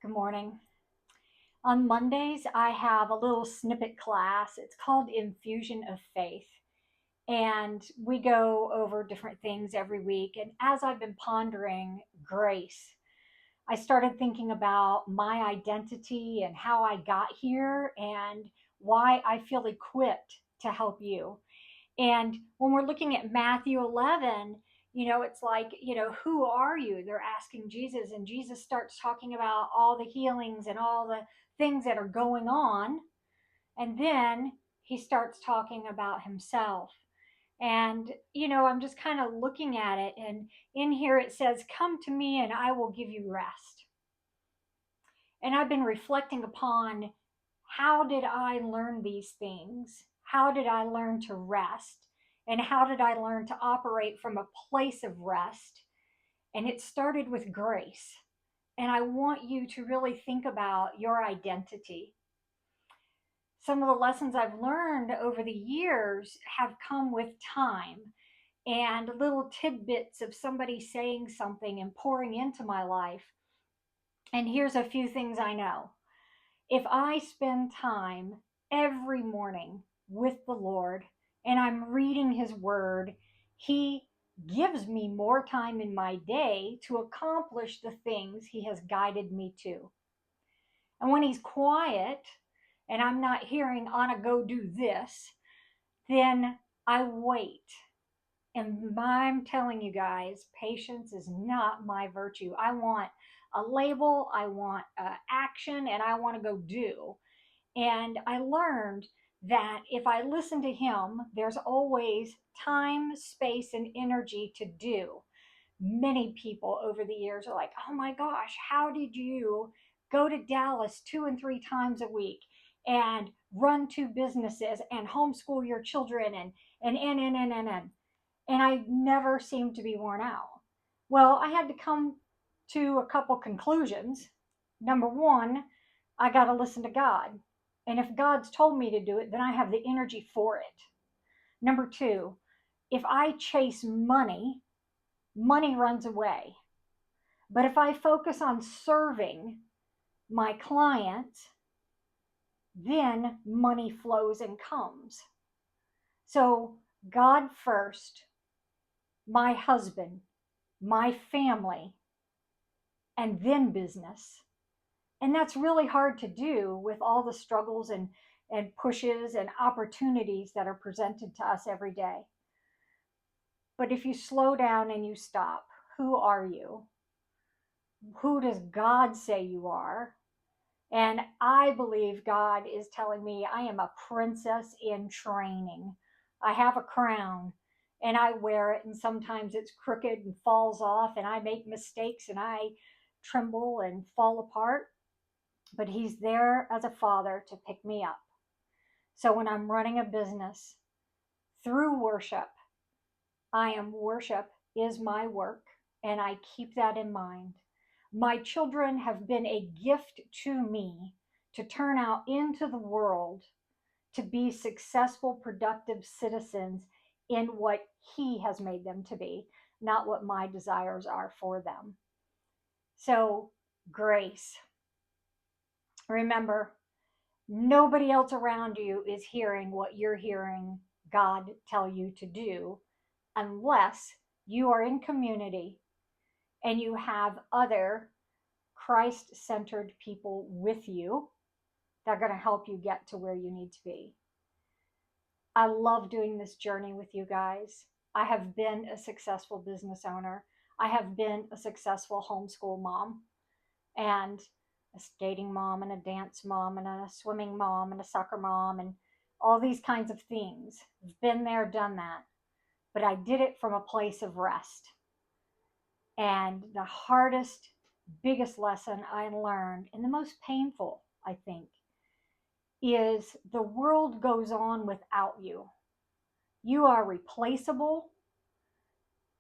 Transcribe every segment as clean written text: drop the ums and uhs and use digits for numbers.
Good morning. On Mondays, I have a little snippet class. It's called Infusion of Faith. And we go over different things every week. And as I've been pondering grace, I started thinking about my identity and how I got here and why I feel equipped to help you. And when we're looking at Matthew 11, it's like, who are you? They're asking Jesus, and Jesus starts talking about all the healings and all the things that are going on. And then he starts talking about himself. And, I'm just kind of looking at it. And in here it says, "Come to me and I will give you rest." And I've been reflecting upon how did I learn these things? How did I learn to rest? And how did I learn to operate from a place of rest? And it started with grace. And I want you to really think about your identity. Some of the lessons I've learned over the years have come with time and little tidbits of somebody saying something and pouring into my life. And here's a few things I know. If I spend time every morning with the Lord and I'm reading His Word, He gives me more time in my day to accomplish the things He has guided me to. And when He's quiet and I'm not hearing, "Anna, go do this," then I wait. And I'm telling you guys, patience is not my virtue. I want a label, I want action, and I want to go do. And I learned that if I listen to him, there's always time, space, and energy to do. Many people over the years are like, "Oh my gosh, how did you go to Dallas 2 and 3 times a week and run two businesses and homeschool your children and I never seemed to be worn out?" Well, I had to come to a couple conclusions. Number one, I got to listen to God. And if God's told me to do it, then I have the energy for it. Number two, if I chase money, money runs away. But if I focus on serving my clients, then money flows and comes. So, God first, my husband, my family, and then business. And that's really hard to do with all the struggles and pushes and opportunities that are presented to us every day. But if you slow down and you stop, who are you? Who does God say you are? And I believe God is telling me I am a princess in training. I have a crown and I wear it, and sometimes it's crooked and falls off, and I make mistakes and I tremble and fall apart. But He's there as a father to pick me up. So when I'm running a business through worship, worship is my work, and I keep that in mind. My children have been a gift to me to turn out into the world to be successful, productive citizens in what He has made them to be, not what my desires are for them. So, grace. Remember, nobody else around you is hearing what you're hearing God tell you to do unless you are in community and you have other Christ centered people with you that are going to help you get to where you need to be. I love doing this journey with you guys. I have been a successful business owner. I have been a successful homeschool mom and a skating mom and a dance mom and a swimming mom and a soccer mom and all these kinds of things. I've been there, done that. But I did it from a place of rest. And the hardest, biggest lesson I learned, and the most painful, I think, is the world goes on without you. You are replaceable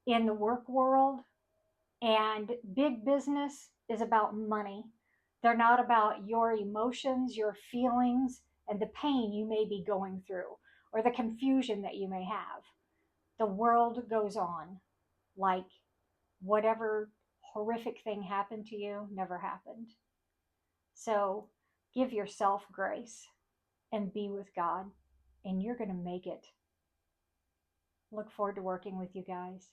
in the work world, and big business is about money. They're not about your emotions, your feelings, and the pain you may be going through or the confusion that you may have. The world goes on like whatever horrific thing happened to you never happened. So give yourself grace and be with God, and you're going to make it. Look forward to working with you guys.